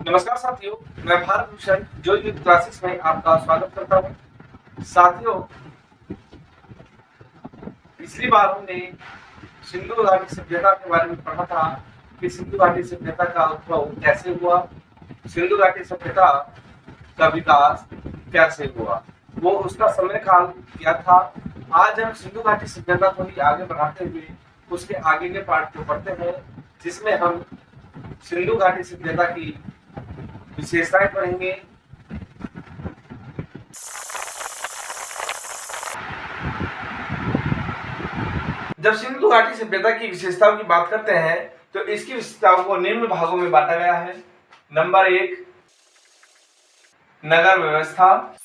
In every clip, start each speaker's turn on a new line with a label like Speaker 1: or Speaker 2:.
Speaker 1: नमस्कार साथियों, मैं भारत भूषण जो यूथ क्लासेस में आपका स्वागत करता हूं। साथियों, पिछली बार हमने सिंधु घाटी सभ्यता के बारे में पढ़ा था कि सिंधु घाटी सभ्यता का उद्भव कैसे हुआ, सिंधु घाटी सभ्यता का विकास कैसे हुआ, वो उसका समय काल क्या था। आज हम सिंधु घाटी सभ्यता को ही आगे बढ़ाते हुए उसके आगे के पार्ट को पढ़ते हैं, जिसमें हम सिंधु घाटी सभ्यता की विशेषताएं पढ़ेंगे। जब सिंधु घाटी सभ्यता की विशेषताओं की बात करते हैं तो इसकी विशेषताओं को निम्न भागों में बांटा गया है। नंबर 1, नगर व्यवस्था,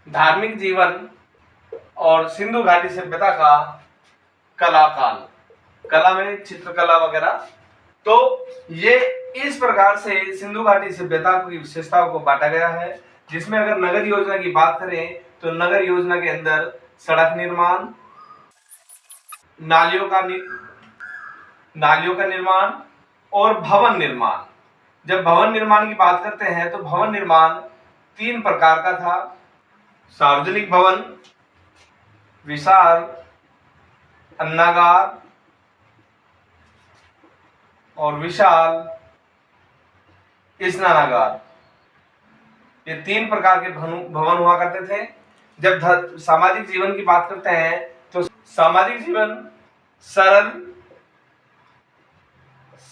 Speaker 1: धार्मिक जीवन और सिंधु घाटी सभ्यता का कला काल, कला में चित्रकला वगैरह। तो ये इस प्रकार से सिंधु घाटी सभ्यता की विशेषताओं को बांटा गया है, जिसमें अगर नगर योजना की बात करें तो नगर योजना के अंदर सड़क निर्माण, नालियों का निर्माण और भवन निर्माण। जब भवन निर्माण की बात करते हैं तो भवन निर्माण 3 प्रकार का था: सार्वजनिक भवन, विशाल अन्नागार और विशाल स्नानागार। ये 3 प्रकार के भवन हुआ करते थे। जब सामाजिक जीवन की बात करते हैं तो सामाजिक जीवन सरल,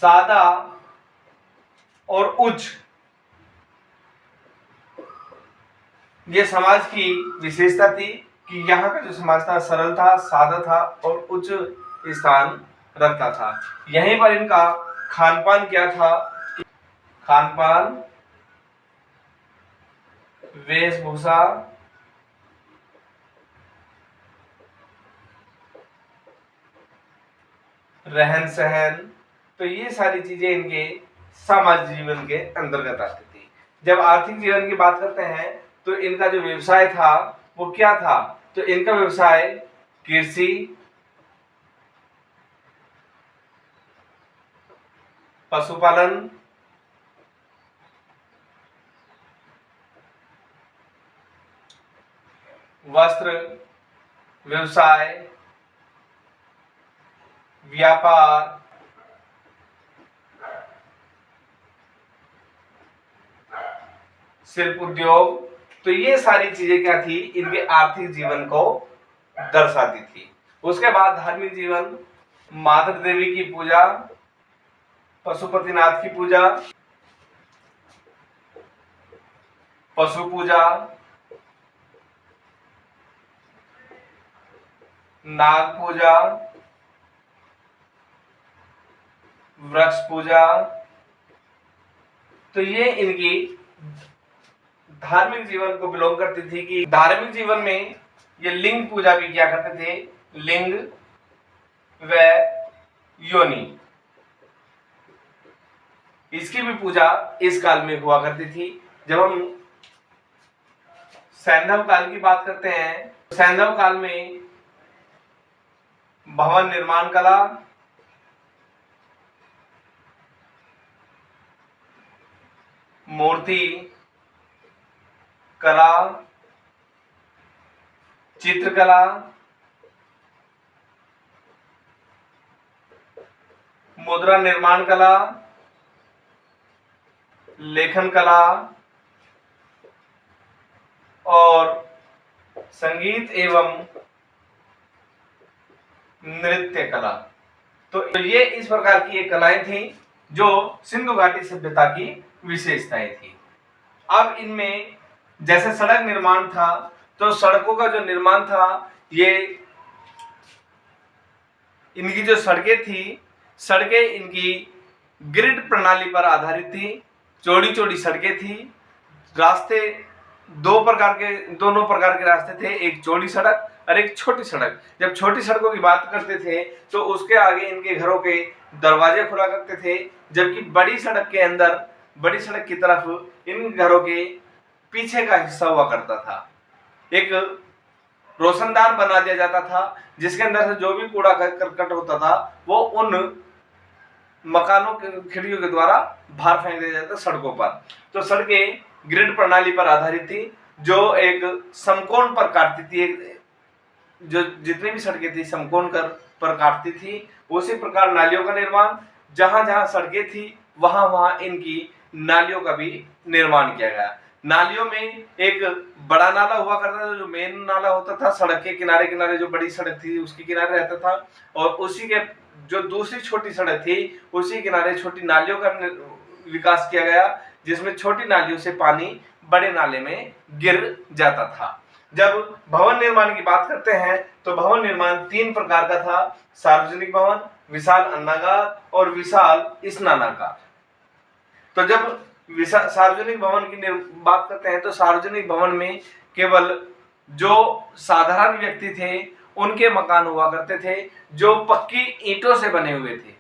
Speaker 1: सादा और उच्च, ये समाज की विशेषता थी कि यहाँ का जो समाज था सरल था, सादा था और उच्च स्थान रखता था। यहीं पर इनका खान पान क्या था? खान पान, वेशभूषा, रहन सहन, तो ये सारी चीजें इनके सामाजिक जीवन के अंतर्गत आती थी। जब आर्थिक जीवन की बात करते हैं तो इनका जो व्यवसाय था वो क्या था? तो इनका व्यवसाय कृषि, पशुपालन, वस्त्र व्यवसाय, व्यापार, शिल्प उद्योग, तो ये सारी चीजें क्या थी? इनके आर्थिक जीवन को दर्शाती थी। उसके बाद धार्मिक जीवन, माता देवी की पूजा, पशुपतिनाथ की पूजा, पशु पूजा, नाग पूजा, वृक्ष पूजा, तो ये इनकी धार्मिक जीवन को बिलोंग करती थी। कि धार्मिक जीवन में ये लिंग पूजा भी किया करते थे, लिंग व योनि, इसकी भी पूजा इस काल में हुआ करती थी। जब हम सैंधव काल की बात करते हैं, सैंधव काल में भवन निर्माण कला, मूर्ति कला, चित्रकला, मुद्रा निर्माण कला, लेखन कला और संगीत एवं नृत्य कला। तो ये इस प्रकार की ये कलाएं थी जो सिंधु घाटी सभ्यता की विशेषताएं थी। अब इनमें जैसे सड़क निर्माण था तो सड़कों का जो निर्माण था, ये इनकी जो सड़कें थी, सड़कें इनकी ग्रिड प्रणाली पर आधारित थी। चौड़ी चौड़ी सड़कें थी। रास्ते दोनों प्रकार के रास्ते थे, एक चौड़ी सड़क और एक छोटी सड़क। जब छोटी सड़कों की बात करते थे तो उसके आगे इनके घरों के दरवाजे खुला करते थे, जबकि बड़ी सड़क की तरफ इन घरों के पीछे का हिस्सा हुआ करता था। एक रोशनदान बना दिया जाता था जिसके अंदर से जो भी कूड़ा करकट होता था वो उन मकानों के खिड़कियों के द्वारा बाहर फेंक दिया जाता सड़कों पर। तो सड़कें ग्रिड प्रणाली पर आधारित थी, जो एक समकोण पर काटती थी, जो जितनी भी सड़कें थी समकोण पर काटती थी। उसी प्रकार नालियों का निर्माण, जहां जहां सड़कें थी वहां वहां इनकी नालियों का भी निर्माण किया गया। नालियों में एक बड़ा नाला हुआ करता था, जो मेन नाला होता था, सड़क के किनारे किनारे जो बड़ी सड़क थी उसके किनारे रहता था, और उसी के जो दूसरी छोटी सड़क थी उसी किनारे छोटी नालियों का विकास किया गया, जिसमें छोटी नालियों से पानी बड़े नाले में गिर जाता था। जब भवन निर्माण की बात करते हैं तो भवन निर्माण 3 प्रकार का था: सार्वजनिक भवन, विशाल अन्नागार और विशाल स्नानागार। तो जब सार्वजनिक भवन की बात करते हैं तो सार्वजनिक भवन में केवल जो साधारण व्यक्ति थे उनके मकान हुआ करते थे, जो पक्की ईंटों से बने हुए थे।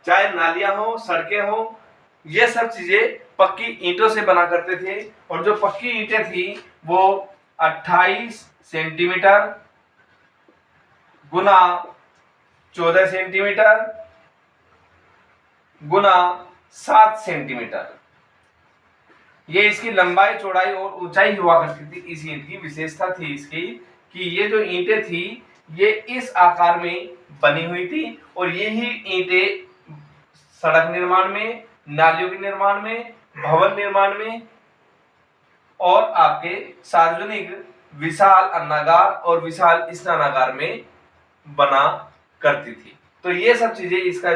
Speaker 1: चाहे नालियां हो, सड़कें हो, ये सब चीजें पक्की ईंटों से बना करते थे। और जो पक्की ईंटें थी वो 28 सेंटीमीटर गुना 14 सेंटीमीटर गुना 7 सेंटीमीटर, ये इसकी लंबाई, चौड़ाई और ऊंचाई हुआ करती थी। इस ईंट की विशेषता थी इसकी कि ये जो ईंटें थी ये इस आकार में बनी हुई थी, और यही ईंटें सड़क निर्माण में, नालियों के निर्माण में, भवन निर्माण में और आपके सार्वजनिक विशाल अन्नागार और विशाल स्नानागार में बना करती थी। तो ये सब चीजें, इसका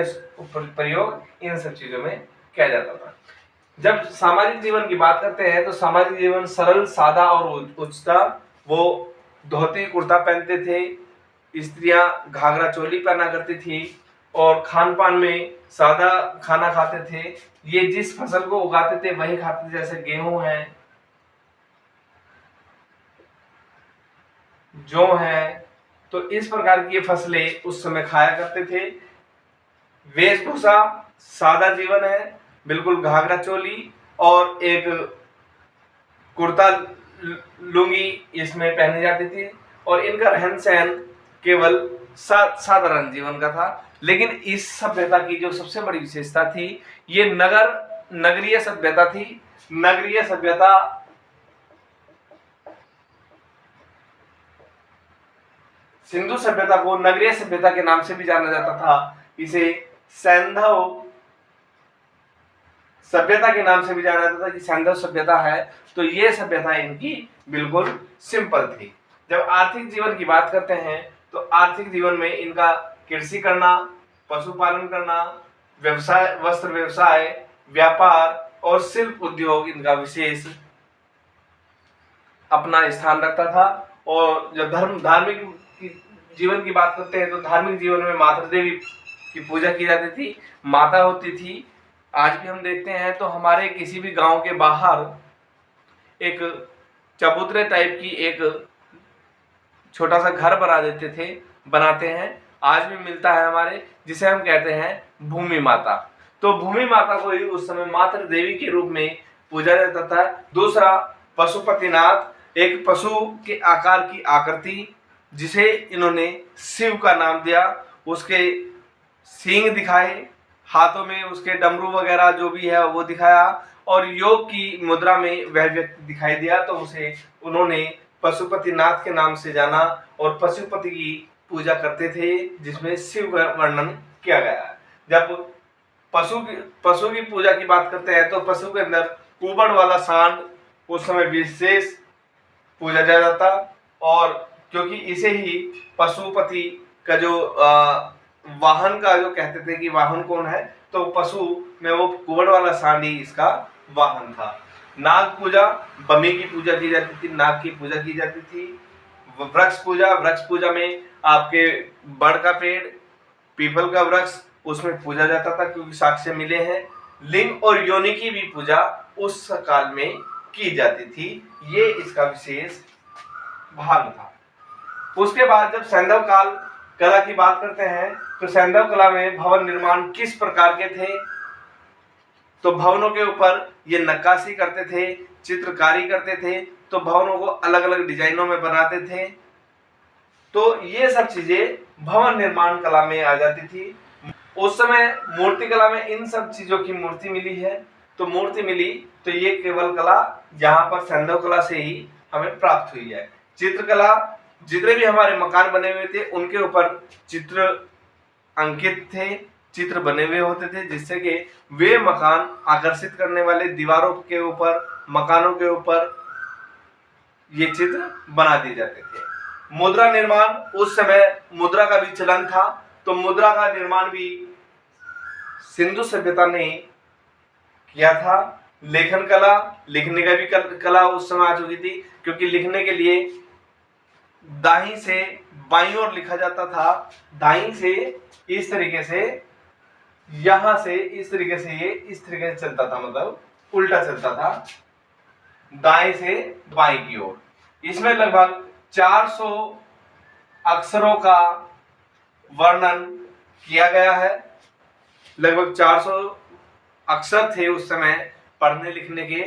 Speaker 1: प्रयोग इन सब चीजों में किया जाता था। जब सामाजिक जीवन की बात करते हैं तो सामाजिक जीवन सरल, सादा और उच्च था। वो धोती कुर्ता पहनते थे, स्त्रियां घाघरा चोली पहना करती थी, और खान पान में सादा खाना खाते थे। ये जिस फसल को उगाते थे वही खाते थे, जैसे गेहूं है, जौ है, तो इस प्रकार की फसलें उस समय खाया करते थे। वेशभूषा सादा जीवन है, बिल्कुल घाघरा चोली और एक कुर्ता लुंगी इसमें पहनी जाती थी, और इनका रहन सहन केवल साधारण जीवन का था। लेकिन इस सभ्यता की जो सबसे बड़ी विशेषता थी, ये नगरीय सभ्यता थी। नगरीय सभ्यता सिंधु सभ्यता को नगरीय सभ्यता के नाम से भी जाना जाता था। इसे सैंधव सभ्यता के नाम से भी जाना जाता था कि सैंधव सभ्यता है। तो ये सभ्यता इनकी बिल्कुल सिंपल थी। जब आर्थिक जीवन की बात करते हैं तो आर्थिक जीवन में इनका कृषि करना, पशुपालन करना, व्यवसाय, वस्त्र व्यवसाय, व्यापार और शिल्प उद्योग इनका विशेष अपना स्थान रखता था। और जब धार्मिक जीवन की बात करते हैं तो धार्मिक जीवन में माता देवी की पूजा की जाती थी, माता होती थी। आज भी हम देखते हैं तो हमारे किसी भी गांव के बाहर एक चबूतरे टाइप की एक छोटा सा घर बनाते हैं, आज भी मिलता है हमारे, जिसे हम कहते हैं भूमि माता। तो भूमि माता को ही उस समय मातृ देवी के रूप में पूजा जाता था। दूसरा, पशुपतिनाथ, एक पशु के आकार की आकृति जिसे इन्होंने शिव का नाम दिया। उसके सींग दिखाए, हाथों में उसके डमरू वगैरह जो भी है वो दिखाया, और योग की मुद्रा में वह व्यक्ति दिखाई दिया, तो उसे उन्होंने पशुपतिनाथ के नाम से जाना और पशुपति की पूजा करते थे, जिसमें शिव का वर्णन किया गया है। जब पशु की पूजा की बात करते हैं तो पशु के अंदर कुबड़ वाला सांड उस समय विशेष पूजा जाता था, और क्योंकि इसे ही पशुपति का जो वाहन का जो कहते थे कि वाहन कौन है, तो पशु में वो कुबड़ वाला सांड ही इसका वाहन था। नाग पूजा, बमी की पूजा की जाती थी, नाग की पूजा की जाती थी। वृक्ष पूजा में आपके बड़ का पेड़, पीपल का वृक्ष, उसमें पूजा जाता था क्योंकि साक्ष्य मिले हैं। लिंग और योनि की भी पूजा उस काल में की जाती थी, ये इसका विशेष भाग था। उसके बाद जब सैंधव काल कला की बात करते हैं तो सैंधव कला में भवन निर्माण किस प्रकार के थे, तो भवनों के ऊपर ये नक्काशी करते थे, चित्रकारी करते थे, तो भवनों को अलग अलग डिजाइनों में बनाते थे। तो ये सब चीजें भवन निर्माण कला में आ जाती थी। उस समय मूर्ति कला में इन सब चीजों की मूर्ति मिली है। तो मूर्ति मिली तो ये केवल कला यहाँ पर सैंधव कला से ही हमें प्राप्त हुई है। चित्रकला, जितने भी हमारे मकान बने हुए थे उनके ऊपर चित्र अंकित थे, चित्र बने हुए होते थे, जिससे कि वे मकान आकर्षित करने वाले दीवारों के ऊपर, मकानों के ऊपर ये चित्र बना दिए जाते थे। मुद्रा निर्माण, उस समय मुद्रा का भी चलन था, तो मुद्रा का निर्माण भी सिंधु सभ्यता ने किया था। लेखन कला, लिखने का भी कला उस समय आ चुकी थी, क्योंकि लिखने के लिए दाहिनी से बाईं ओर लिखा जाता था। दाहिनी से इस तरीके से, यहां से इस तरीके से, ये इस तरीके से चलता था, मतलब उल्टा चलता था, दाएं से बाईं की ओर। इसमें लगभग 400 अक्षरों का वर्णन किया गया है। लगभग 400 अक्षर थे उस समय पढ़ने लिखने के।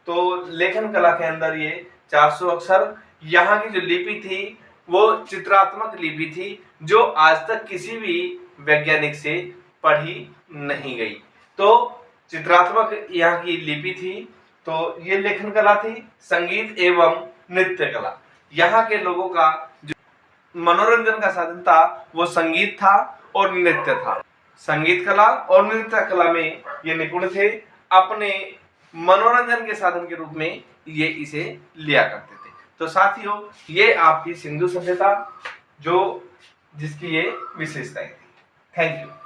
Speaker 1: तो लेखन कला के अंदर ये 400 अक्षर, यहाँ की जो लिपि थी वो चित्रात्मक लिपि थी, जो आज तक किसी भी वैज्ञानिक से पढ़ी नहीं गई। तो चित्रात्मक यहाँ की लिपि थी। तो ये लेखन कला थी। संगीत एवं नृत्य कला, यहाँ के लोगों का जो मनोरंजन का साधन था वो संगीत था और नृत्य था। संगीत कला और नृत्य कला में ये निपुण थे। अपने मनोरंजन के साधन के रूप में ये इसे लिया करते थे। तो साथियों, ये आपकी सिंधु सभ्यता जो जिसकी ये विशेषताएं थी। Thank you.